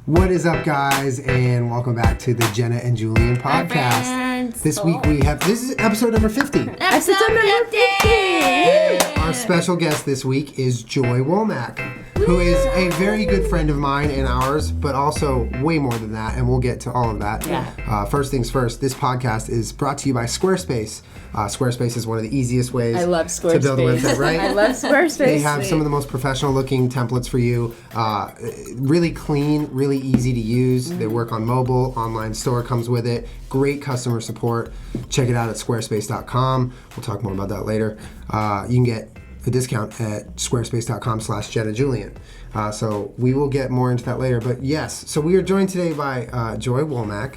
What is up, guys, and welcome back to the Jenna and Julien Podcast. This week this is episode number 50. Episode number 50! Our special guest this week is Joy Womack, who is a very good friend of mine and ours, but also way more than that, and we'll get to all of that. Yeah. First things first, this podcast is brought to you by Squarespace. Squarespace is one of the easiest ways to build a website, right? I love Squarespace. They have some of the most professional looking templates for you. Really clean, really easy to use. They work on mobile, online store comes with it. Great customer support. Check it out at squarespace.com. We'll talk more about that later. You can get a discount at squarespace.com/Jenna Julien. So we will get more into that later. But yes, so we are joined today by Joy Womack.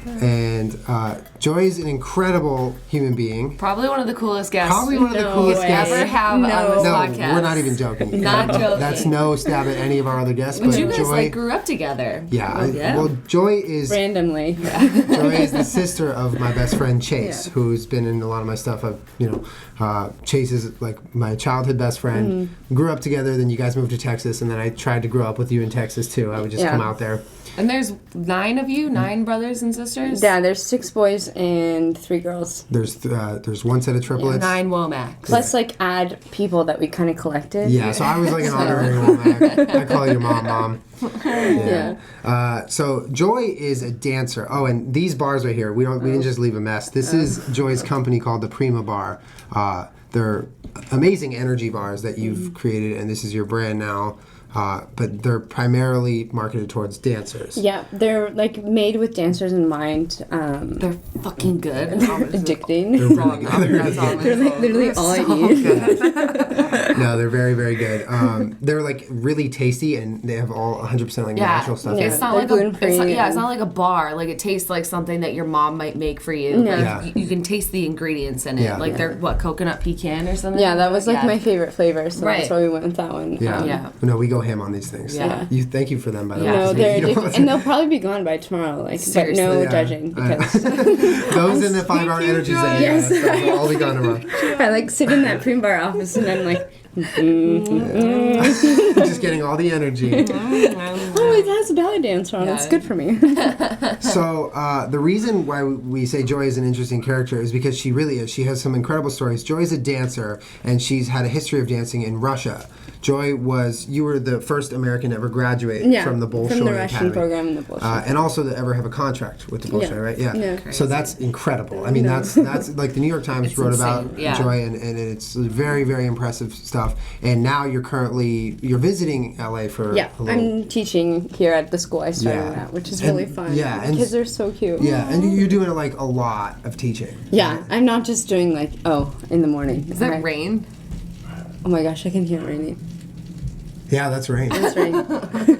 And Joy is an incredible human being. Probably one of the coolest guests ever have on this podcast. No, we're not even joking. Not joking. That's no stab at any of our other guests. But you guys grew up together. Yeah. Well, Joy is randomly. Joy is the sister of my best friend Chase, who's been in a lot of my stuff. Chase is like my childhood best friend. Mm-hmm. Grew up together. Then you guys moved to Texas, and then I tried to grow up with you in Texas too. I would just come out there. And there's 9 of you, 9 brothers and sisters? Yeah, there's 6 boys and 3 girls. There's one set of triplets. 9 Womacks. Plus, like, people that we kind of collected. Yeah, so I was like an honorary Womack. I call you Mom. Yeah. So Joy is a dancer. Oh, and these bars right here, we didn't just leave a mess. This is Joy's company called the Prima bar. They're amazing energy bars that you've created, and this is your brand now. But they're primarily marketed towards dancers. Yeah, they're like made with dancers in mind. They're fucking good. Addicting. They're like literally all I need. No, they're very, very good. They're like really tasty, and they have all 100% like natural stuff. Yeah. It's not like it's not like a bar. Like it tastes like something that your mom might make for you. Yeah. Like, you can taste the ingredients in it. Yeah. Like they're coconut pecan or something. Yeah, that was like my favorite flavor, so right. that's why we went with that one. No, we go ham on these things. Yeah. Thank you for them, by the way. No, they're addictive, and they'll probably be gone by tomorrow. Like, seriously, but no judging because those in the 5-hour energies that you have, will all be gone tomorrow. I like sit in that Prima bar office and I'm like. Just getting all the energy. It has a ballet dancer on. It's good for me. So the reason why we say Joy is an interesting character is because she really is. She has some incredible stories. Joy is a dancer, and she's had a history of dancing in Russia. Joy you were the first American to ever graduate from the Bolshoi Academy. From the Russian program in the Bolshoi. And also to ever have a contract with the Bolshoi, right? Yeah. So that's incredible. I mean, that's like the New York Times wrote about Joy, and it's very, very impressive stuff. And now you're visiting LA for a little... I'm teaching here at the school I started at, which is really fun. Yeah, and kids are so cute. Yeah, and you're doing like a lot of teaching. Yeah, right? I'm not just doing like in the morning. Is that rain? Oh my gosh, I can hear it raining. Yeah, that's rain. It's raining.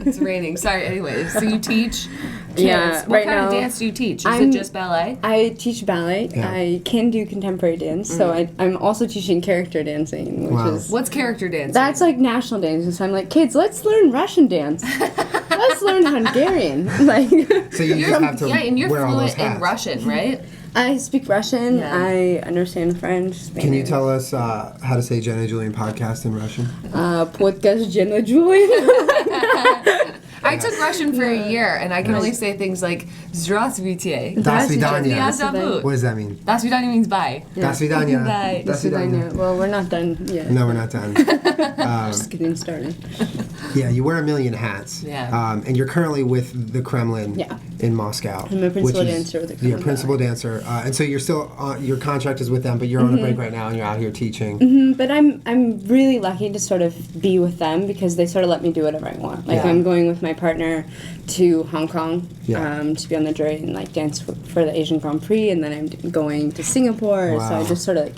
It's raining. Sorry. Anyway, so you teach kids. Yeah, what kind of dance do you teach? Is it just ballet? I teach ballet. Yeah. I can do contemporary dance, so I'm also teaching character dancing, which is... What's character dancing? That's like national dance. So I'm like, kids, let's learn Russian dance. Let's learn Hungarian. Like. So you just have to and you're wear all those fluent hats. in Russian, right? I speak Russian. Yeah. I understand French, Spanish. Can you tell us how to say Jenna Julien Podcast in Russian? Podcast Jenna Julien. I took Russian for a year, and I can only say things like "Здравствуйте." Das Vidanya. Меня зовут. What does that mean? Das Vidanya means bye. Das Vidanya. Bye. Das Vidanya. Well, we're not done yet. No, we're not done. Just getting started. Yeah, you wear a million hats. Yeah. And you're currently with the Kremlin in Moscow. I'm a principal dancer with the Kremlin. Yeah, principal dancer. And so you're still, your contract is with them, but you're on a break right now and you're out here teaching. Mm-hmm, but I'm really lucky to sort of be with them because they sort of let me do whatever I want. Like I'm going with my partner to Hong Kong to be on the jury and like dance for the Asian Grand Prix, and then I'm going to Singapore. Wow. So I just sort of like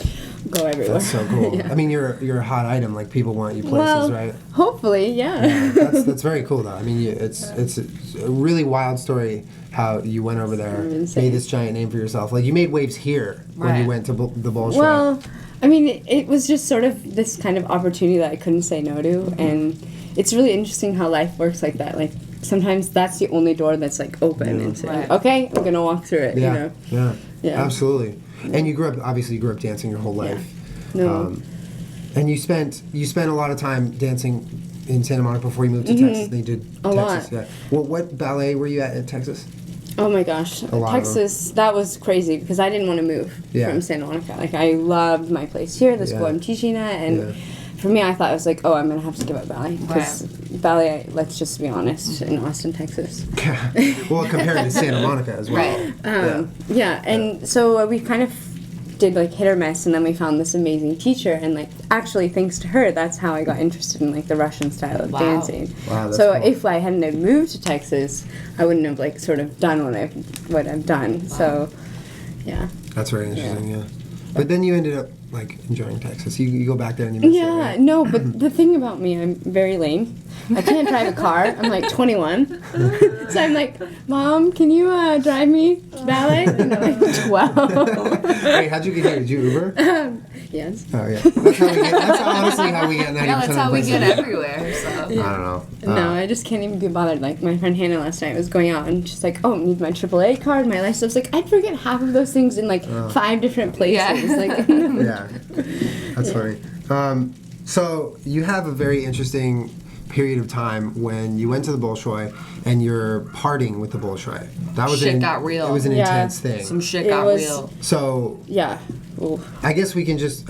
go everywhere. That's so cool. I mean, you're a hot item. Like people want you places, right? Hopefully, yeah. That's very cool though. I mean, it's a really wild story how you went over there, made this giant name for yourself. Like you made waves here when you went to the Bolshoi. Well, I mean, it was just sort of this kind of opportunity that I couldn't say no to, and it's really interesting how life works like that. Like sometimes that's the only door that's like open, and so, okay, I'm gonna walk through it. Yeah, you know? Yeah, absolutely. And you grew up dancing your whole life. No. And you spent a lot of time dancing in Santa Monica before you moved to Texas. They did A Texas. lot. Yeah. What ballet were you at in Texas? Oh my gosh, lot of Texas, that was crazy because I didn't want to move from Santa Monica. Like, I loved my place here, the school I'm teaching at, and for me, I thought it was like, oh, I'm going to have to give up ballet. Because ballet, let's just be honest, in Austin, Texas. Well, compared to Santa Monica as well. Right. And so we kind of did like hit or miss, and then we found this amazing teacher, and like actually thanks to her, that's how I got interested in like the Russian style of dancing. Wow, that's so cool. if I hadn't have moved to Texas, I wouldn't have like sort of done what I've done. Wow. So yeah, that's very interesting. Yeah. But then you ended up like enjoying Texas. You go back there and you miss it, right? No, but the thing about me, I'm very lame. I can't drive a car. I'm like 21. So I'm like, Mom, can you drive me to ballet? And I'm like 12. Wait, how'd you get here? Did you Uber? Yes. Oh, yeah. That's honestly how we get 90% Yeah, that's how we get places. everywhere. So. I don't know. No, I just can't even be bothered. Like, my friend Hannah last night was going out and she's like, oh, need my AAA card, my license. I was like, I'd forget half of those things in like 5 different places. Yeah. Like, Yeah. That's funny. So you have a very interesting period of time when you went to the Bolshoi and you're partying with the Bolshoi. That was Shit got real. It was an intense thing. Some shit got real. So yeah. Ooh. I guess we can just,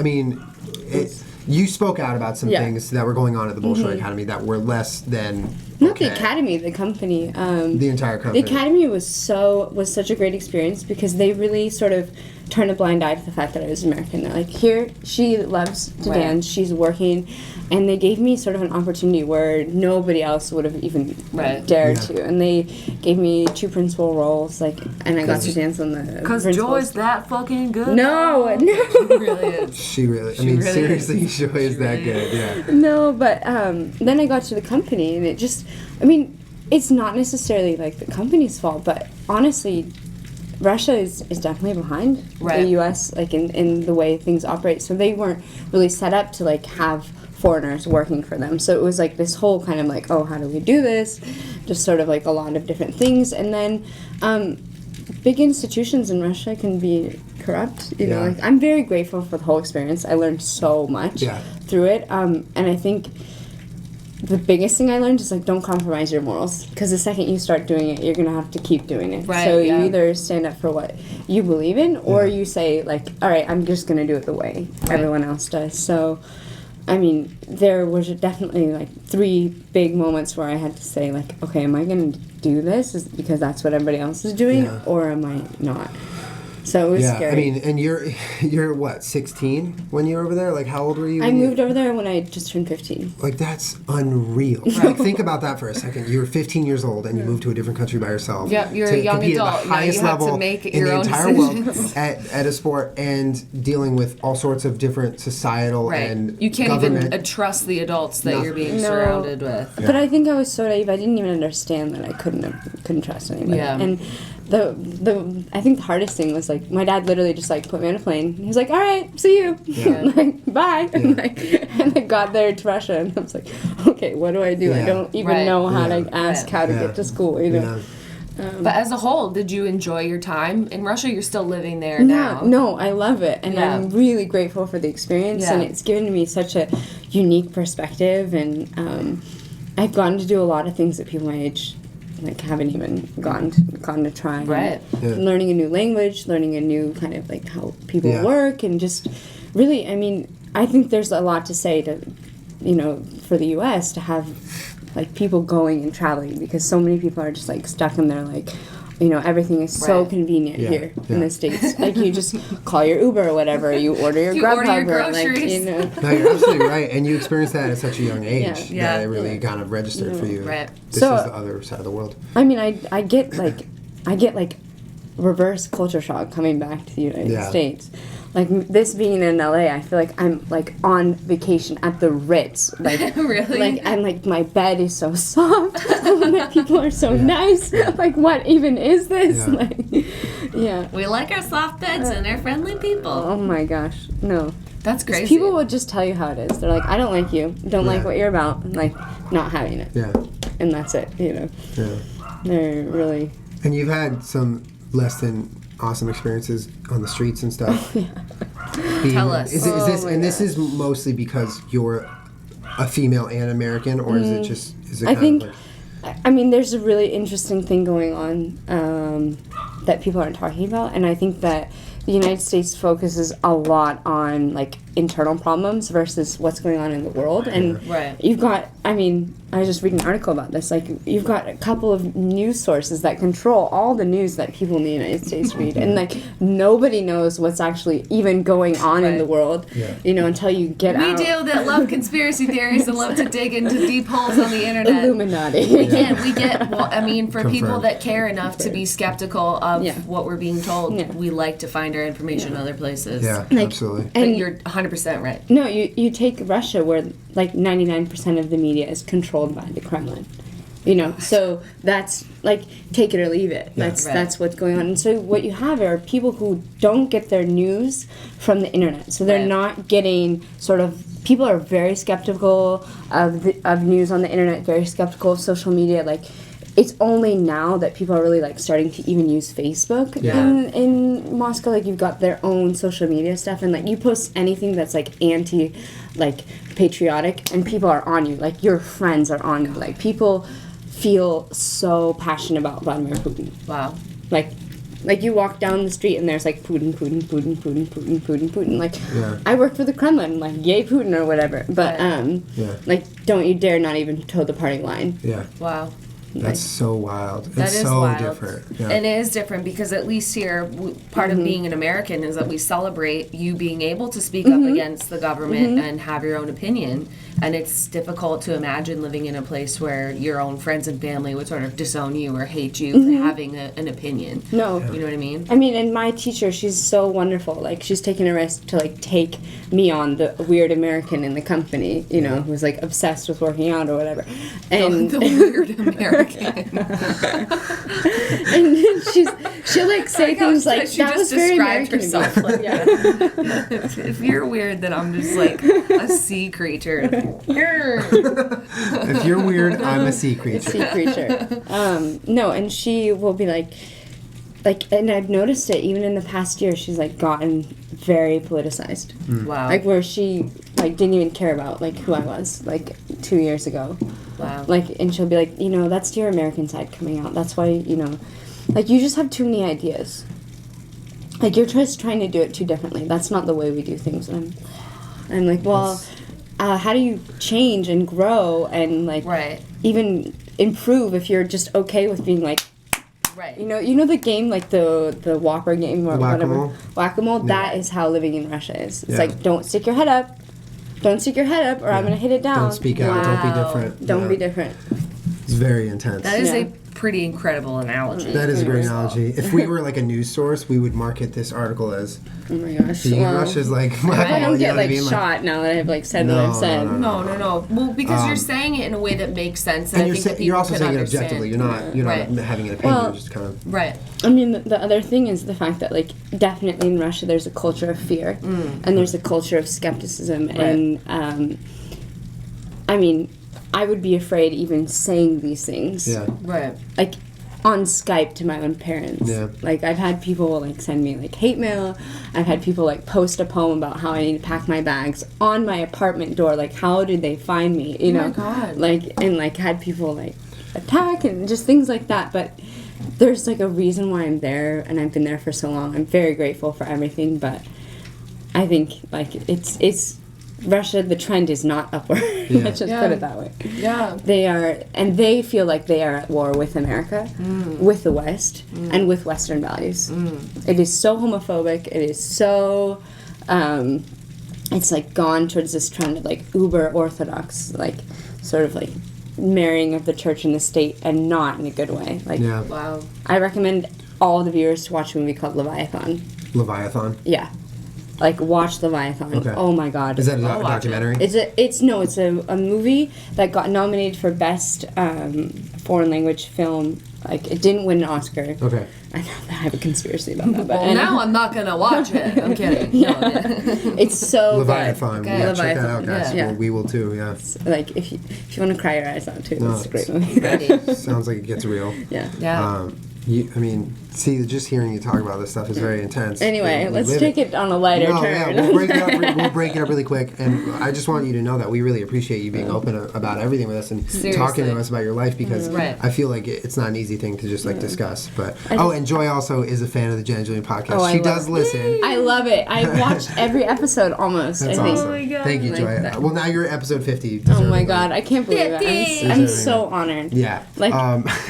you spoke out about some things that were going on at the Bolshoi Academy that were less than Not the academy, the company. The entire company. The academy was such a great experience because they really sort of turned a blind eye to the fact that I was American. They're like, here, she loves to dance, she's working, and they gave me sort of an opportunity where nobody else would have even dared to. And they gave me 2 principal roles, and I got to dance on the Because Joy's that fucking good. No. She really is. She really, seriously, Joy is that good, yeah. No, but then I got to the company, and it just, it's not necessarily like the company's fault, but honestly, Russia is definitely behind the U.S. like in the way things operate. So they weren't really set up to like have foreigners working for them. So it was like this whole kind of like, oh, how do we do this? Just sort of like a lot of different things. And then big institutions in Russia can be corrupt. You know, like I'm very grateful for the whole experience. I learned so much through it. And I think the biggest thing I learned is like don't compromise your morals, because the second you start doing it, you're gonna have to keep doing it. So you either stand up for what you believe in, or you say like, all right, I'm just gonna do it the way everyone else does. So there was definitely like 3 big moments where I had to say like, okay, am I gonna do this because that's what everybody else is doing, or am I not? So it was scary. And you're what, 16 when you were over there? Like, how old were you? I moved over there when I just turned 15. Like, that's unreal. Like, think about that for a second. You were 15 years old and you moved to a different country by yourself. Yep, you're a young compete adult. at the highest you have level to make in your the own entire decisions. world at a sport, and dealing with all sorts of different societal and you can't government. even trust the adults that you're being surrounded with. But I think I was so naive. I didn't even understand that I couldn't trust anybody. Yeah. And I think the hardest thing was like my dad literally just like put me on a plane. He was like, "All right, see you." Like, bye. And I got there to Russia, and I was like, "Okay, what do I do? I don't even know how to ask how to get to school." You know. But as a whole, did you enjoy your time in Russia? You're still living there now. No, I love it, and I'm really grateful for the experience, and it's given me such a unique perspective, and I've gotten to do a lot of things that people my age like haven't even gone to try. Learning a new language, learning a new kind of like how people work, and just really, I think there's a lot to say to, for the U.S. to have like people going and traveling, because so many people are just like stuck in their like, everything is so convenient here in the States. Like you just call your Uber or whatever, you order your Grubhub, or like, No, you're absolutely right, and you experienced that at such a young age that it really kind of registered for you. This is the other side of the world. I get like reverse culture shock coming back to the United States. Like this being in LA, I feel like I'm like on vacation at the Ritz. Like really? Like, and like my bed is so soft. And people are so nice. Like what even is this? We like our soft beds and our friendly people. Oh my gosh, no. That's crazy. People will just tell you how it is. They're like, I don't like you. Don't like what you're about. Like not having it. Yeah. And that's it. Yeah. They're really. And you've had some less than awesome experiences on the streets and stuff. Tell us. This is mostly because you're a female and American, or is it just? Is it I kind think. of like, I mean, there's a really interesting thing going on that people aren't talking about, and I think that the United States focuses a lot on like internal problems versus what's going on in the world. And you've got, I mean, I was just reading an article about this. Like, you've got a couple of news sources that control all the news that people in the United States read, and like nobody knows what's actually even going on in the world. You know, until you get out. We do that love conspiracy theories and love to dig into deep holes on the internet. Illuminati. We get. Well, I mean, for people that care enough to be skeptical of what we're being told, we like to find our information other places. Yeah, like, absolutely. And you're 100% right. No, you take Russia, where like 99% of the media is controlled by the Kremlin. You know, so that's like take it or leave it. That's what's going on. And so what you have are people who don't get their news from the internet. So they're not getting sort of, people are very skeptical of news on the internet, very skeptical of social media. Like, it's only now that people are really like starting to even use Facebook in Moscow. Like, you've got their own social media stuff, and like you post anything that's like anti, like patriotic, and people are on you. Like, your friends are on you. Like, people feel so passionate about Vladimir Putin. Wow. Like you walk down the street and there's like Putin. Like, I work for the Kremlin, like, yay Putin or whatever. But like, don't you dare not even toe the party line. Yeah. Wow. That's so wild. That it's is so wild. different. Yeah. And it is different because at least here, part of being an American is that we celebrate you being able to speak up against the government and have your own opinion. And it's difficult to imagine living in a place where your own friends and family would sort of disown you or hate you for having an opinion. No. You know what I mean? I mean, and my teacher, she's so wonderful. Like, she's taken a risk to, like, take me on, the weird American in the company, you know, who's, like, obsessed with working out or whatever. And the weird American. and she'll, like, say things like, she that just was very described American. herself. Like, if you're weird, then I'm just, like, a sea creature. If you're weird, I'm a sea creature. Sea creature. No, and she will be like, and I've noticed it even in the past year. She's like gotten very politicized. Wow. Like, where she like didn't even care about like who I was like 2 years ago. Wow. Like, and she'll be like, you know, that's your American side coming out. That's why, you know, like, you just have too many ideas. Like, you're just trying to do it too differently. That's not the way we do things. And I'm like, well. How do you change and grow and like even improve if you're just okay with being like, you know the game, like the Whopper game or whatever, Whack-A-Mole. That is how living in Russia is. It's like, don't stick your head up, or I'm gonna hit it down. Don't speak out. Don't be different. Don't be different. It's very intense. That is a pretty incredible analogy. That is a great analogy. If we were like a news source, we would market this article as, oh my gosh, Russia's like, I don't get like shot now that I've like said what I've said. No. Well, because you're saying it in a way that makes sense, and I think that you're also can saying understand. it objectively. You're not having an opinion. You're just kind of I mean, the other thing is the fact that like definitely in Russia there's a culture of fear, and there's a culture of skepticism, and I mean, I would be afraid even saying these things. Yeah. Right. Like, on Skype to my own parents. Yeah. Like, I've had people like send me like hate mail. I've had people like post a poem about how I need to pack my bags on my apartment door. Like, how did they find me? You know? Oh my God. Like, and like had people like attack and just things like that. But there's like a reason why I'm there, and I've been there for so long. I'm very grateful for everything, but I think like it's Russia, the trend is not upward. Let's just put it that way. Yeah. They are, and they feel like they are at war with America, with the West, and with Western values. It is so homophobic. It is so, it's like gone towards this trend of like uber orthodox, like sort of like marrying of the church and the state, and not in a good way. Like, wow. I recommend all the viewers to watch a movie called Leviathan. Leviathan? Yeah. Like, watch Leviathan. Okay. Oh my God! Is that a documentary? It's a movie that got nominated for best foreign language film. Like, it didn't win an Oscar. Okay. I know that I have a conspiracy about that. But well, now I'm not gonna watch it. I'm kidding. It's so Leviathan. good. Okay. Yeah, check that out, guys. Yeah. Well, we will too. Yeah. Like, if you want to cry your eyes out too, it's a great movie. Sounds like it gets real. Yeah. I mean, See, just hearing you talk about this stuff is very intense. Anyway, We let's live take it on a lighter No, turn. yeah, we'll break it up really quick. And I just want you to know that we really appreciate you being open about everything with us and talking to us about your life, because I feel like it's not an easy thing to just like discuss. But and Joy also is a fan of the Jenna Julien podcast. She does listen. I love it. I watched every episode almost. That's I think. awesome. Oh my God. Thank you, Joy. Well, now you're at episode 50. Oh my God, I can't believe it. I'm so honored. Yeah. Like,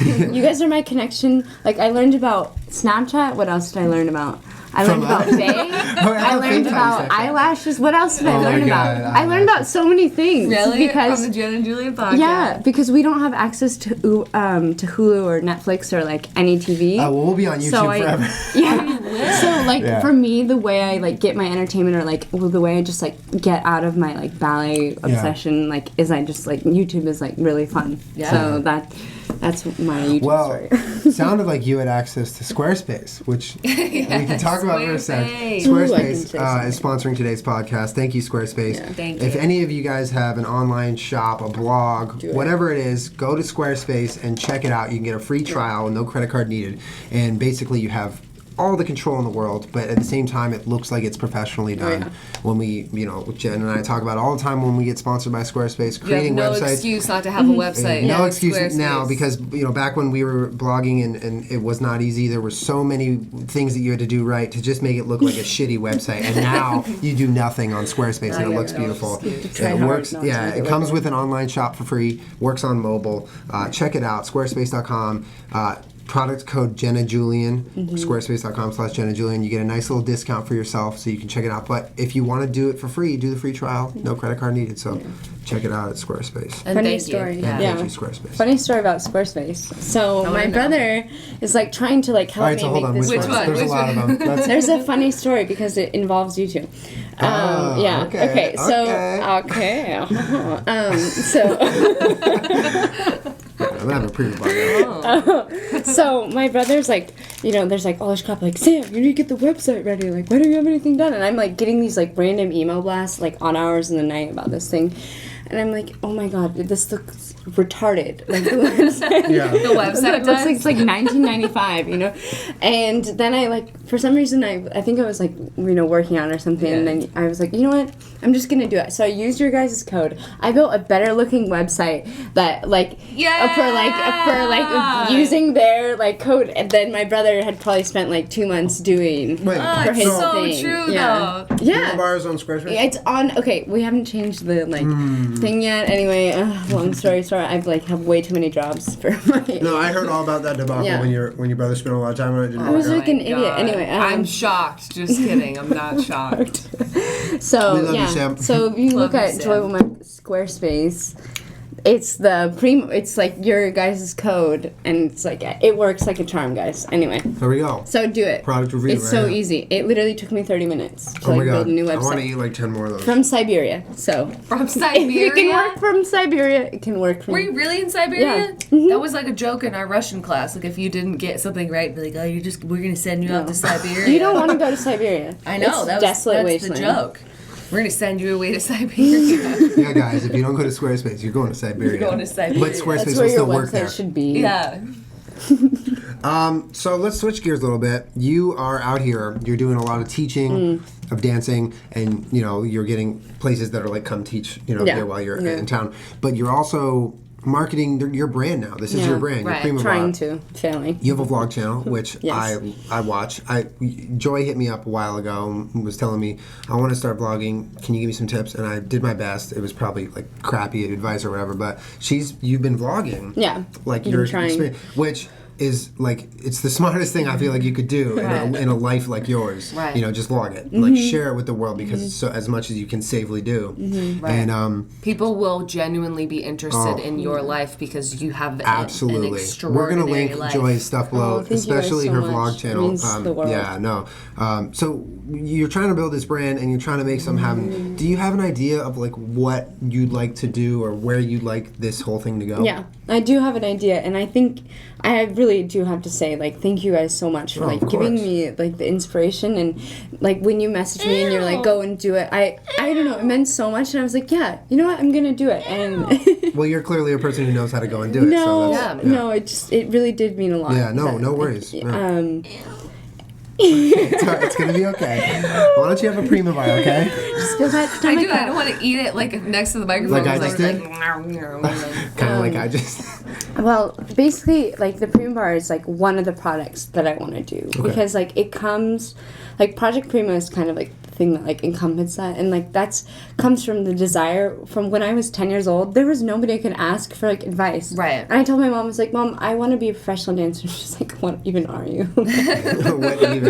you guys are my connection. Like, I learned about Snapchat. What else did I learn about? I learned about Faye. I learned about eyelashes. What else did I learn about? I learned about so many things. Really? Because On the Jenna Julien podcast. yeah, because we don't have access to Hulu or Netflix or like any TV. Well, we'll be on YouTube forever. Yeah. So like for me, the way I like get my entertainment, or like the way I just like get out of my like ballet obsession, like is I just like YouTube is like really fun. Yeah. So that's my YouTube story. Sounded like you had access to Squarespace, which we can talk about for a sec. Squarespace is sponsoring today's podcast. Thank you, Squarespace. Yeah. Thank you. If any of you guys have an online shop, a blog, whatever it is, go to Squarespace and check it out. You can get a free trial, no credit card needed, and basically you have all the control in the world, but at the same time it looks like it's professionally done. When we, Jen and I talk about it all the time when we get sponsored by Squarespace, creating you have no websites. excuse not to have a website. No excuse Squarespace. now, because back when we were blogging and it was not easy, there were so many things that you had to do right to just make it look like a shitty website, and now you do nothing on Squarespace and it looks beautiful. It works. It comes with an online shop for free, works on mobile. Check it out, squarespace.com. Product code Jenna Julien, squarespace.com/Jenna Julien. You get a nice little discount for yourself, so you can check it out. But if you want to do it for free, do the free trial. No credit card needed. So check it out at Squarespace. And funny story. Thank you, Squarespace. Funny story about Squarespace. So my brother is like trying to like help me make this. Which one? There's a lot of them. There's a funny story because it involves you two. Okay. I'm having a Prima bar. So my brother's like, there's like all this crap like, Sam, you need to get the website ready. Like, why don't you have anything done? And I'm like getting these like random email blasts like on hours in the night about this thing. And I'm like, oh my God, this looks retarded. Like the website. The website it looks like it's like 1995, And then I like, for some reason, I think I was like, working on it or something. And then I was like, you know what? I'm just going to do it. So I used your guys' code. I built a better looking website that like, for using their like code. And then my brother had probably spent like 2 months doing for his thing. True though. Prima bar is on Squarespace? It's on, we haven't changed the like thing yet. Anyway, long story short, I've like have way too many jobs for my. No, I heard all about that debacle when your brother spent a lot of time on it. I was like an idiot. Anyway, I'm shocked. Just kidding. I'm not shocked. So we love you, Sam. So if you look at Joy Womack Squarespace, it's the Prima. It's like your guys' code, and it's like it works like a charm, guys. Anyway, there we go. So do it. Product review. It's so easy. It literally took me 30 minutes to build a new website. I want to eat like 10 more of those. From Siberia. So from Siberia. It can work from Siberia. It can work from. Were you really in Siberia? Yeah. That was like a joke in our Russian class. Like if you didn't get something right, be like, we're gonna send you out to Siberia. You don't want to go to Siberia. I know. It's that's the joke. We're going to send you away to Siberia. Yeah, guys, if you don't go to Squarespace, you're going to Siberia. You're going to Siberia. But Squarespace will still work there. Should be. Yeah. So let's switch gears a little bit. You are out here. You're doing a lot of teaching of dancing, and you're getting places that are like, come teach, here while you're in town. But you're also marketing your brand now. This is your brand. Right. Your Prima bar. Failing. You have a vlog channel, which I watch. Joy hit me up a while ago and was telling me, I want to start vlogging. Can you give me some tips? And I did my best. It was probably like crappy advice or whatever, but you've been vlogging. Yeah. Like your experience, which is like, it's the smartest thing I feel like you could do in a life like yours. Right. Just vlog it. Like share it with the world, because it's so as much as you can safely do. Right. And people will genuinely be interested in your life because you have absolutely. an extraordinary We're gonna link life. Joy's stuff below, especially her vlog channel. Means the world. Yeah, no. So you're trying to build this brand and you're trying to make something happen. Do you have an idea of like what you'd like to do or where you'd like this whole thing to go? Yeah, I do have an idea, and I think I really do have to say, like, thank you guys so much for like giving me like the inspiration, and like when you messaged me and you're like, go and do it. I don't know, it meant so much, and I was like, yeah, you know what, I'm gonna do it. And well, you're clearly a person who knows how to go and do it. No, it really did mean a lot. Yeah, no worries. No. It's gonna be okay. Why don't you have a Prima bar, okay? Just feel that. I do. I don't want to eat it like next to the microphone. Like I just did. Kind of like I just. Well, basically, like the Prima bar is like one of the products that I want to do because like it comes, like Project Prima is kind of like the thing that like encompasses that, and like that's comes from the desire from when I was 10 years old. There was nobody I could ask for like advice. Right. And I told my mom, I was like, Mom, I want to be a professional dancer. She's like, what even are you? What even?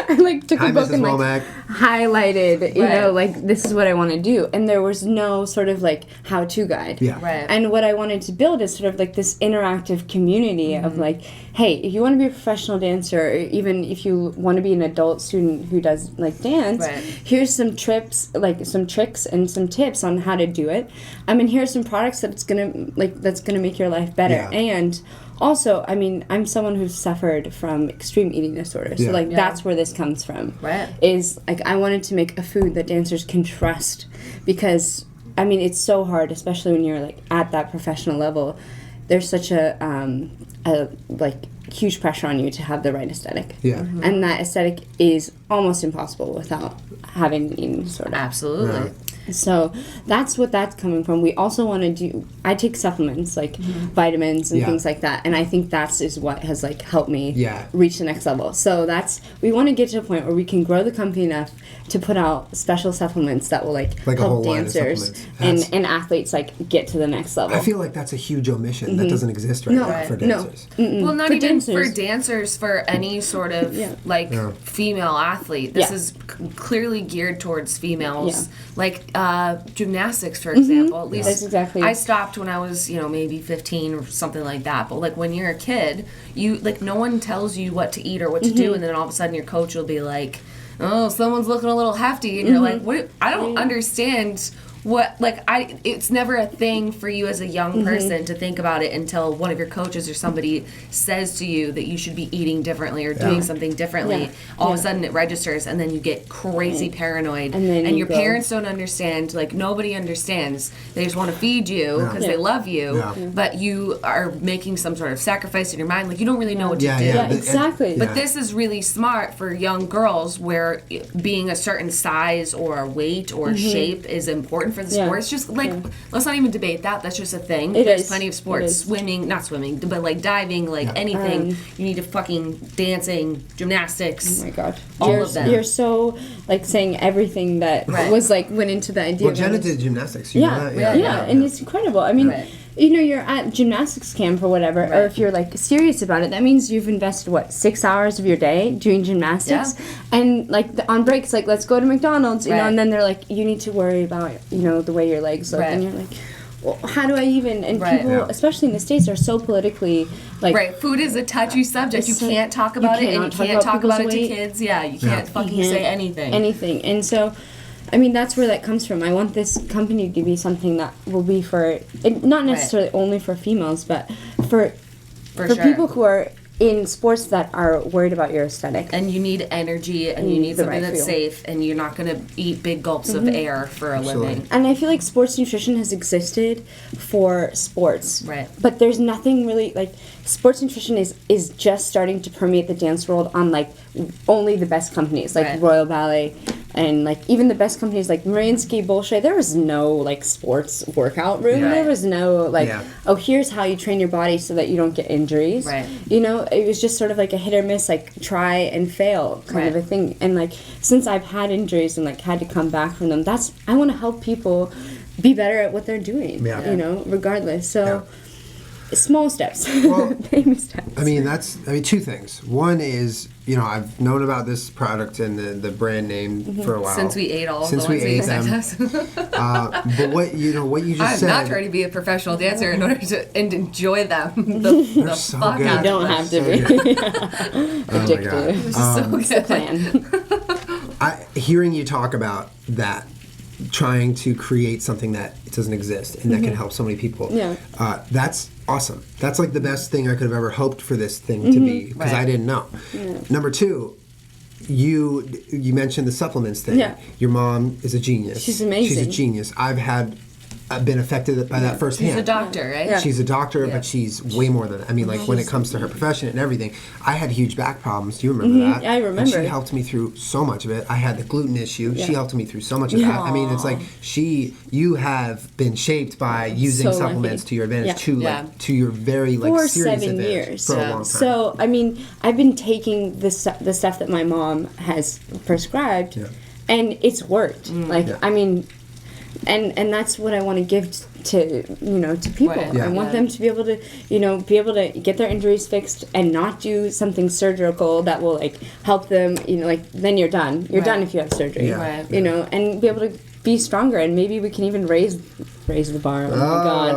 I like took a book Mrs. and Womack. like highlighted, you know, like this is what I want to do, and there was no sort of like how-to guide. Yeah. Right. And what I wanted to build is sort of like this interactive community of like, hey, if you want to be a professional dancer, or even if you want to be an adult student who does like dance, here's some tricks and some tips on how to do it. I mean, here's some products that's gonna make your life better. Yeah. And also, I mean, I'm someone who's suffered from extreme eating disorder, so like that's where this comes from. Right. Is like I wanted to make a food that dancers can trust, because I mean it's so hard, especially when you're like at that professional level. There's such a like huge pressure on you to have the right aesthetic. Yeah. And that aesthetic is almost impossible without having an eating disorder. Absolutely. So that's what that's coming from. We also want to do, I take supplements like vitamins and things like that, and I think that's is what has like helped me reach the next level. So we want to get to a point where we can grow the company enough to put out special supplements that will like help dancers and athletes like get to the next level. I feel like that's a huge omission that doesn't exist right now for dancers. Well, not even for dancers, for any sort of female athlete. This is clearly geared towards females. Like gymnastics, for example. At least that's exactly. I stopped when I was, maybe 15 or something like that. But like when you're a kid, you like no one tells you what to eat or what to do, and then all of a sudden your coach will be like, "Oh, someone's looking a little hefty," and you're like, "What? I don't understand." It's never a thing for you as a young person to think about it until one of your coaches or somebody says to you that you should be eating differently or doing something differently. All of a sudden it registers, and then you get crazy paranoid, and your parents don't understand. Like nobody understands. They just want to feed you because they love you, but you are making some sort of sacrifice in your mind. Like you don't really know what to do. Yeah, exactly. But this is really smart for young girls, where being a certain size or weight or shape is important for the sport. It's just like let's not even debate that. That's just a thing. There's plenty of sports, not swimming, but like diving, like anything. You need to fucking dancing, gymnastics. Oh my god, all of them. You're so like saying everything that was like went into the idea. Well, Jenna did gymnastics. You know that? Yeah, and it's incredible. I mean. You're at gymnastics camp or whatever, or if you're like serious about it, that means you've invested 6 hours of your day doing gymnastics, and like on breaks, like let's go to McDonald's, you know, and then they're like, you need to worry about the way your legs look, and you're like, well, how do I even? And people, especially in the States, are so politically like food is a touchy subject. You can't talk about it, and you can't talk about it to kids. You can't fucking say anything. And so. I mean, that's where that comes from. I want this company to be something that will be for, not necessarily only for females, but for people who are in sports that are worried about your aesthetic. And you need energy, and you need something that's safe, and you're not going to eat big gulps of air for a living. And I feel like sports nutrition has existed for sports. Right. But there's nothing really, like, sports nutrition is just starting to permeate the dance world on, like, only the best companies, like Royal Ballet. And, like, even the best companies like Mariinsky, Bolshoi, there was no, like, sports workout room. There was no, like, oh, here's how you train your body so that you don't get injuries. You know, it was just sort of like a hit or miss, like, try and fail kind of a thing. And, like, since I've had injuries and, like, had to come back from them, I want to help people be better at what they're doing, you know, regardless. So... small steps, Well, baby steps. I mean, two things. One is, I've known about this product and the brand name for a while. Since we ate all of Since the we ones ate that them. you sent us. But what you just I'm said. not trying to be a professional dancer in order to enjoy them. They're so fuck good. out You of don't them. have to be addicted. So It's the good. plan. Hearing you talk about that, trying to create something that doesn't exist and that can help so many people. Yeah. That's awesome. That's like the best thing I could have ever hoped for this thing to be, because I didn't know. Yeah. Number two, you mentioned the supplements thing. Yeah. Your mom is a genius. She's amazing. She's a genius. I've been affected by that firsthand. She's a doctor, right? Yeah. She's a doctor, Yeah. but she's way more than that. I mean, like, when it comes to her profession and everything, I had huge back problems. Do you remember that? I remember. And she helped me through so much of it. I had the gluten issue. She helped me through so much of that. I mean, it's like you have been shaped by using So supplements lucky. to your advantage, Yeah. to your very For serious 7 advantage years. for a long time. So, I mean, I've been taking the stuff that my mom has prescribed, and it's worked. I mean, and that's what I want to give to people. Right. Yeah. I want them to be able to get their injuries fixed and not do something surgical that will help them. Then you're done. You're done if you have surgery. Yeah. Right. And be able to be stronger, and maybe we can even raise the bar. Oh my God.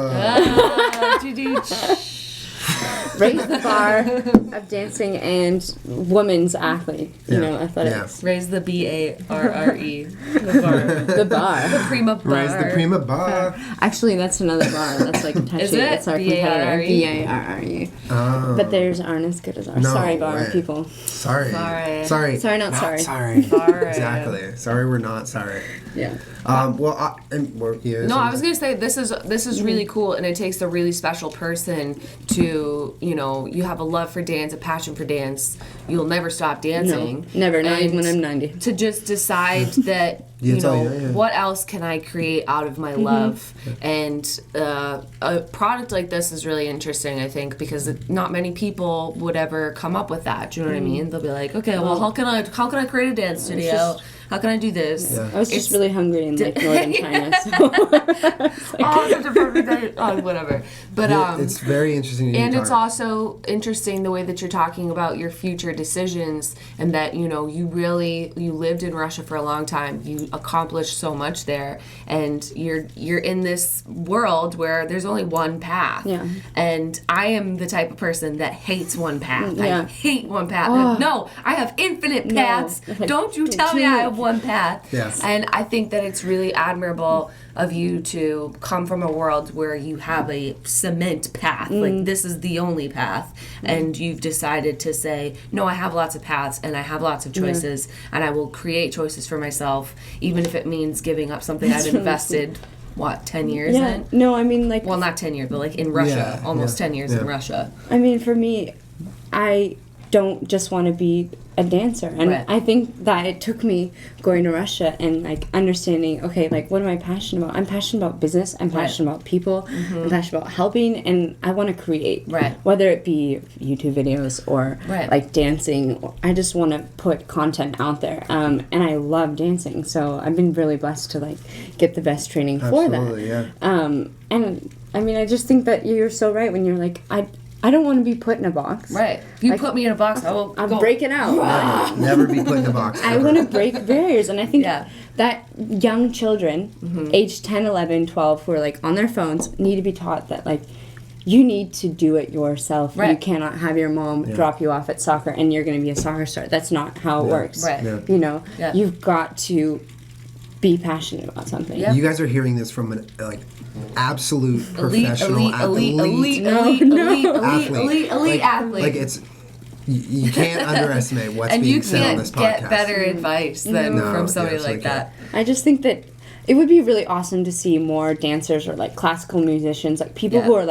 Raise the bar of dancing and women's athlete, athletics. Raise the BARRE. The bar. The bar. The Prima bar. Raise the Prima bar. Actually, that's another bar. That's like touchy. Is it? It's our competitor. B-A-R-R-E? BARRE. Oh. But theirs aren't as good as ours. No Sorry, bar way. people. Sorry. Sorry. Sorry. Sorry, not sorry. Sorry. Sorry. Exactly. Sorry, we're not sorry. Yeah. No, I was gonna say this is really cool, and it takes a really special person to you have a love for dance, a passion for dance. You'll never stop dancing. No, never. Not And even when I'm 90. To just decide that what else can I create out of my love, and a product like this is really interesting. I think because not many people would ever come up with that. Do you know what I mean? They'll be like, okay, well, how can I create a dance studio? How can I do this? Yeah. I was just really hungry in northern China. So. Such a perfect day. Oh, whatever. But it's very interesting. and it's also interesting the way that you're talking about your future decisions, and that you lived in Russia for a long time. You accomplished so much there, and you're in this world where there's only one path. Yeah. And I am the type of person that hates one path. Yeah. I hate one path. No, I have infinite paths. Don't you tell me I have one path. Yes. And I think that it's really admirable of you to come from a world where you have a cement path, like this is the only path, and you've decided to say, no, I have lots of paths and I have lots of choices, and I will create choices for myself, even if it means giving up something I've invested 10 years in? No, I mean Well, not 10 years, but in Russia, almost 10 years in Russia. I mean, for me, I don't just want to be a dancer, and Right. I think that it took me going to Russia and understanding, okay, what am I passionate about? I'm passionate about business, I'm passionate about people, I'm passionate about helping, and I want to create, Right. whether it be YouTube videos or Right. dancing. I just want to put content out there, and I love dancing, so I've been really blessed to get the best training for that. Absolutely, yeah. And I mean, I just think that you're so right when you're I don't want to be put in a box. Right. If you put me in a box, I'll I'm breaking out. Never be put in a box. I ever. want to break barriers, and I think Yeah. that young children, age 10, 11, 12, who are on their phones, need to be taught that you need to do it yourself. Right. You cannot have your mom drop you off at soccer and you're going to be a soccer star. That's not how it works. Right. Yeah. Yeah. You've got to be passionate about something. Yeah. You guys are hearing this from an absolute professional elite athlete. Like it's you can't underestimate what's and being you said on this can't podcast. get better advice than No, from you somebody absolutely like that. I just think that it would be really awesome to see more dancers or classical musicians, people who are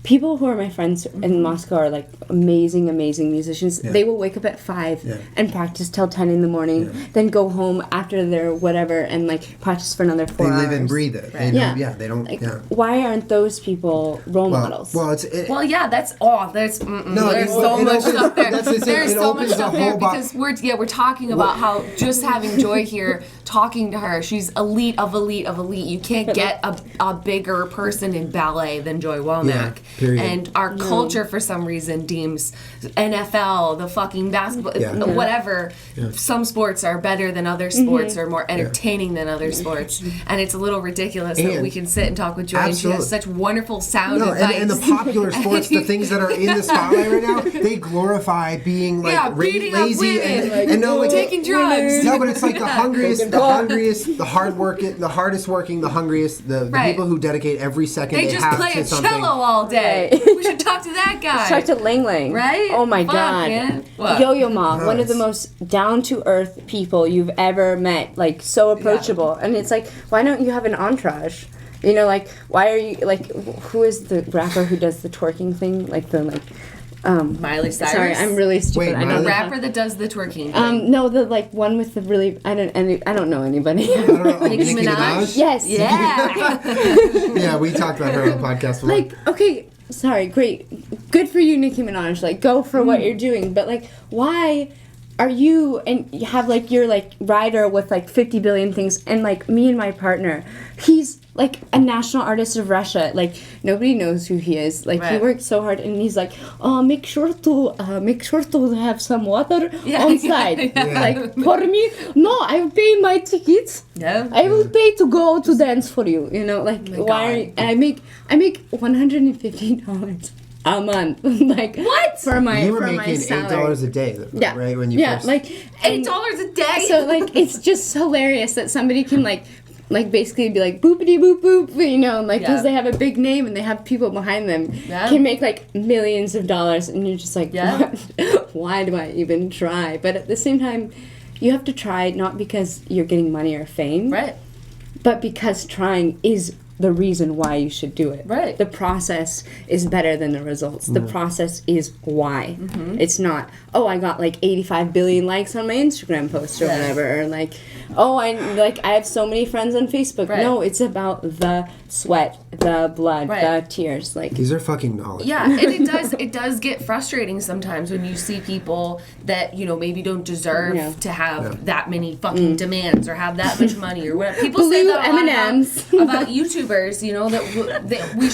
people who are my friends in Moscow are amazing musicians. Yeah. They will wake up at 5 and practice till 10 in the morning, then go home after their whatever and practice for another 4 They hours. live and breathe it. They don't, they don't. Why aren't those people role models? Well, there's there's so it much opens- stuff there. that's the thing, There's it so much opens stuff the there whole because we're talking about how just having Joy here, talking to her, she's elite of elite of elite. You can't get a bigger person in ballet than Joy Womack. Period. And our culture, for some reason, deems NFL, the fucking basketball, whatever. Yeah. Some sports are better than other sports or more entertaining than other sports. And it's a little ridiculous that we can sit and talk with Joy and she has such wonderful sound advice. And the popular sports, the things that are in the spotlight right now, they glorify being like lazy and taking drugs. No, but it's like the hungriest, the hardest working, the hungriest, the people who dedicate every second they just have play to a something. cello all day. We should talk to that guy. Talk to Lang Lang. Right? Oh my God. Yo-Yo Ma, one of the most down-to-earth people you've ever met. Like, so approachable. And it's like, why don't you have an entourage? You know, like, why are you, like, who is the rapper who does the twerking thing? Like, Miley Cyrus. Sorry, I'm really stupid. Wait, I know the rapper that does the twerking thing. No, the like one with the really I don't know anybody. I don't know. Nicki Minaj? Yes. Yeah. Yeah, we talked about her on the podcast before. Like, okay, sorry, great, good for you, Nicki Minaj. Like, go for what you're doing, but like, why are you and you have like your like rider with like 50 billion things, and like me and my partner, he's like a national artist of Russia. Like, nobody knows who he is. Like, he works so hard, and he's like, make sure to have some water on side. Like, for me, no, I will pay my tickets. Yeah. I will pay to go to dance for you. You know, like, why? Are you, and I make $150 a month. Like, what? For my you were for making my salary. $8 a day, right? When you first... like $8 a day. So like, it's just hilarious that somebody can like basically be like boopity boop boop, you know, like because they have a big name and they have people behind them, can make like millions of dollars, and you're just like, why do I even try? But at the same time, you have to try not because you're getting money or fame, right? But because trying is the reason why you should do it. Right. The process is better than the results. The process is why. It's not, oh, I got like 85 billion likes on my Instagram post or whatever, or like, oh, I have so many friends on Facebook. Right. No, it's about the sweat, the blood, the tears. Like, these are fucking knowledge. Yeah, and it does get frustrating sometimes when you see people that, you know, maybe don't deserve to have that many fucking demands or have that much money or whatever. People say that a lot about YouTubers, you know, that we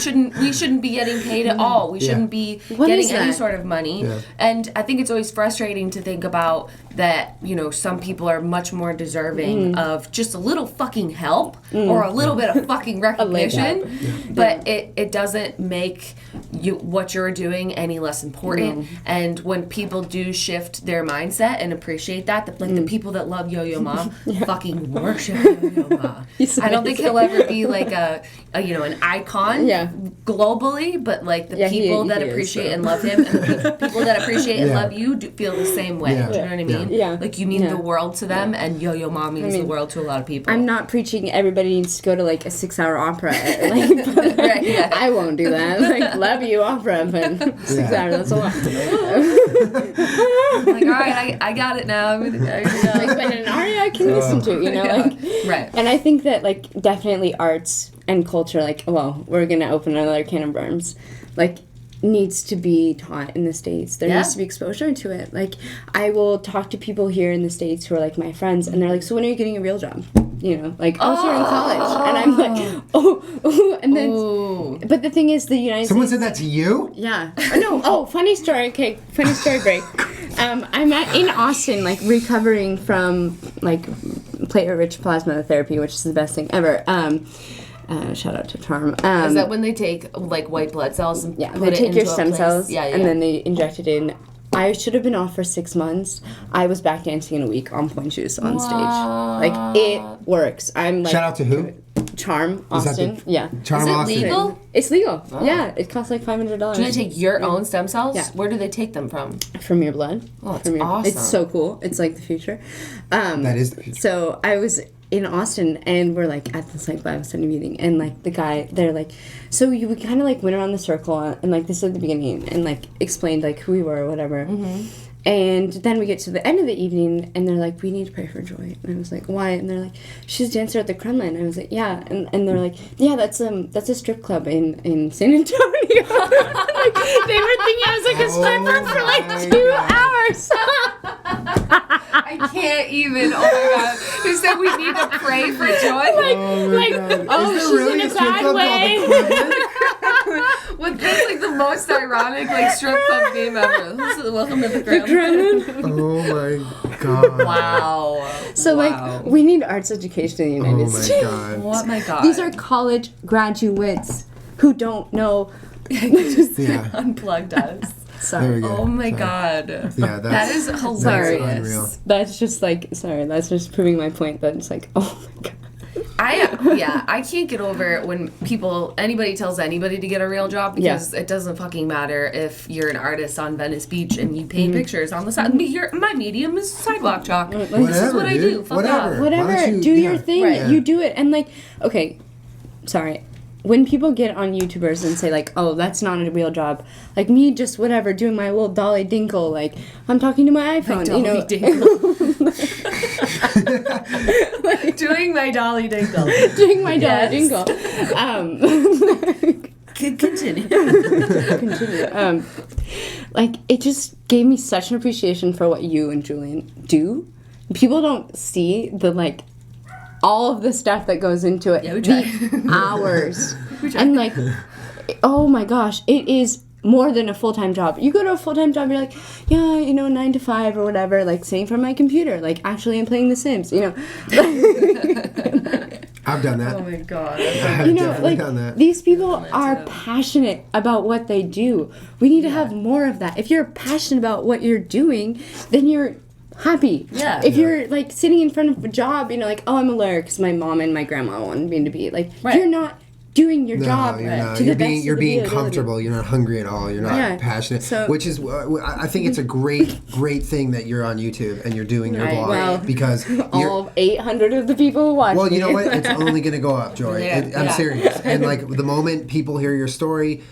shouldn't be getting paid at all. We shouldn't be getting any sort of money. Yeah. And I think it's always frustrating to think about that, you know, some people are much more deserving of just a little fucking help or a little bit of fucking recognition, but it doesn't make what you're doing any less important. And when people do shift their mindset and appreciate that, like the people that love Yo-Yo Ma fucking worship Yo-Yo Ma. I don't think he'll ever be like a you know, an icon globally, but like the people that appreciate and love him, and the people that appreciate and love you feel the same way. Do you know what I mean? Yeah. Like, you mean the world to them, and Yo-Yo Ma means the world to a lot of people. I'm not preaching everybody needs to go to like a 6-hour opera. Like, I won't do that. Like, love you opera, but 6 hours, that's a lot. I'm like, all right, I got it now. Like, but an aria I can listen to, you know, like, right. And I think that like definitely arts and culture, like, well, we're gonna open another can of worms, like, needs to be taught in the States. There needs to be exposure to it. Like, I will talk to people here in the States who are like my friends, and they're like, so when are you getting a real job? You know, like, oh, so you're in college. And I'm like, oh, and then, but the thing is, the United States. Someone said that to you? Yeah. No, funny story. Okay, funny story break. I'm in Austin, like, recovering from, like, platelet-rich plasma therapy, which is the best thing ever. Shout out to Charm. Is that when they take like white blood cells and put they it take into your a stem place? cells Yeah, and then they inject it in. I should have been off for 6 months. I was back dancing in a week on point shoes on stage. Like, it works. I'm like, shout out to who? Charm Austin. Charm Is it Austin. legal? It's legal. Yeah, it costs like $500. Do they take your own stem cells? Yeah. Where do they take them from? From your blood. Oh, that's awesome. It's so cool. It's like the future. That is the future. So I was in Austin, and we're like at this like Bible study meeting, and like the guy, they're like, so you would kind of like went around the circle, and like this at the beginning, and like explained like who we were or whatever. And then we get to the end of the evening, and they're like, we need to pray for Joy. And I was like, why? And they're like, she's a dancer at the Kremlin. And I was like, yeah. And they're like, yeah, that's a strip club in San Antonio. Like, they were thinking I was like a stripper for like 2 hours. I can't even. Oh my god! Who said we need to pray for Joy? She's really in a bad way. With this, like the most ironic strip club name ever. Welcome to the Kremlin. Oh my god. Wow. So we need arts education in the United States. God. Oh my god. These are college graduates who don't know. Just unplugged us. Sorry. There we go. Oh my god. Yeah, that is hilarious. That's unreal. That's just that's just proving my point that it's oh my god. I can't get over it when anybody tells anybody to get a real job because it doesn't fucking matter if you're an artist on Venice Beach and you paint pictures on the side. My medium is sidewalk chalk. This is what I do. Fuck off. Whatever. Do your thing. Right. You do it. And okay, sorry. When people get on YouTubers and say oh, that's not a real job, me just whatever doing my little Dolly Dinkle, I'm talking to my iPhone, Dolly Dinkle. Doing my Dolly Dinkle. Doing my Dolly Dinkle. Continue. It just gave me such an appreciation for what you and Julien do. People don't see the all of the stuff that goes into it. Yeah, we try. The hours. And oh my gosh, it is more than a full-time job. You go to a full-time job, you're 9 to 5 or whatever, sitting from my computer, actually I'm playing The Sims, I've done that. Oh my god. I've definitely done that. These people are passionate about what they do. We need to have more of that. If you're passionate about what you're doing, then you're happy. Yeah. If you're sitting in front of a job, oh, I'm a lawyer because my mom and my grandma wanted me to be you're not doing your job you're not. to You're the best you're of being your comfortable. ability. You're not hungry at all. You're not passionate. So, which is, I think it's a great thing that you're on YouTube and you're doing your blog well, because all 800 of the people who watch well, you me. know what? It's only going to go up, Joy. I'm serious. And the moment people hear your story,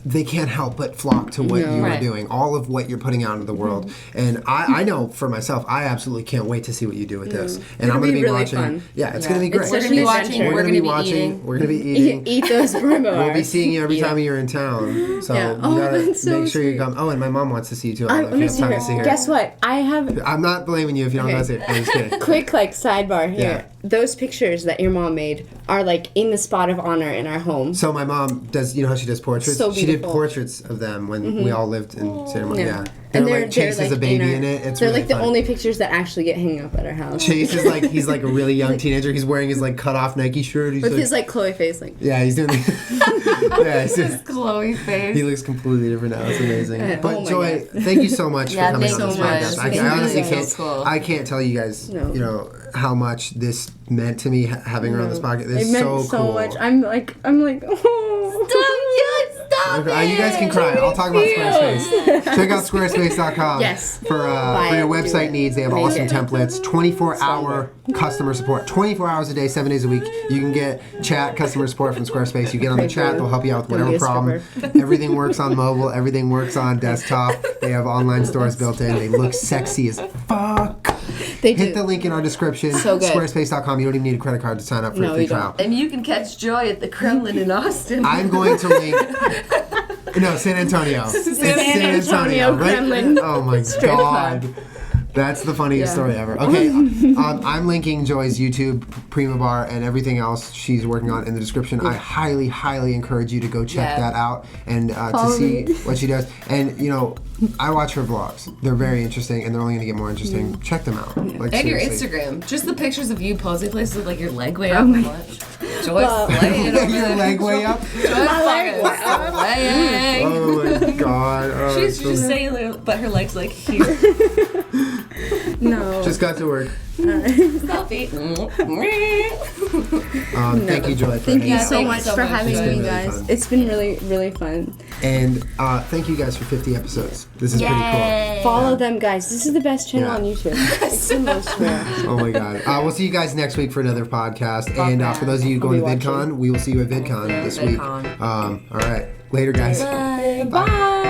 they can't help but flock to what you are doing, all of what you're putting out into the world. And I know for myself, I absolutely can't wait to see what you do with this. And I'm going to be really watching. fun. Yeah, it's going to be great. We're going to be watching. We're going to be watching. eating. We're going to be eating. Eat those Prima We'll be bars. seeing you every time you're in town. So you gotta that's so make sure you sweet. come. Oh, and my mom wants to see you too. I I don't know if you have time to see her. Guess what? I have I'm not blaming you if you don't know to see her. I'm just kidding. quick sidebar here. Yeah. Those pictures that your mom made are in the spot of honor in our home. So my mom does, how she does portraits? So she did beautiful. portraits of them when we all lived in Santa Monica. Yeah. And They're Chase is a baby in it. It's they're really the funny. only pictures that actually get hanging up at our house. Chase is he's a really young teenager. He's wearing his cut off Nike shirt. He's With his Chloe face yeah, he's doing he's doing, Chloe face. he looks completely different now. It's amazing. Oh But my Joy, God. thank you so much for coming thank on this you so much. podcast. Thank I honestly you. can't. So cool. I can't tell you guys, No. how much this meant to me having her on this podcast. It's It meant so cool. much. I'm like, oh. Stop Okay, you guys can cry. I'll talk about Squarespace. Check out squarespace.com Yes. for your website needs. They have awesome templates, 24-hour customer support, 24 hours a day, 7 days a week. You can get chat customer support from Squarespace. You get on the chat, they'll help you out with whatever problem. Everything works on mobile. Everything works on desktop. They have online stores built in. They look sexy as fuck. They do. Hit the link in our description. So good. Squarespace.com. You don't even need a credit card to sign up for a free you don't. trial. And you can catch Joy at the Kremlin in Austin. I'm going to link. No, San Antonio. It's San Antonio, right? Kremlin. Oh my god. That's the funniest story ever. Okay, I'm linking Joy's YouTube, Prima Bar, and everything else she's working on in the description. I highly, highly encourage you to go check that out and to see what she does. And, I watch her vlogs. They're very interesting, and they're only going to get more interesting. Check them out. And your seriously. Instagram. Just the pictures of you posing places with your leg way up and what? Joy's laying over Your there. leg way up? Joy's fucking laying. Oh my god. Oh, She's just saying, but her leg's here. No. just got to work. Selfie. Thank you, Joy. For Thank you hanging out. so thank you much so for much. having It's me, been really guys. fun. It's been really, really fun. And thank you guys for 50 episodes. This is pretty cool. Follow them, guys. This is the best channel Yeah. on YouTube. It's the most rare. Oh my god. We'll see you guys next week for another podcast. And for those of you going to be VidCon, we will see you at VidCon this week. VidCon. All right. Later, guys. Bye. Bye.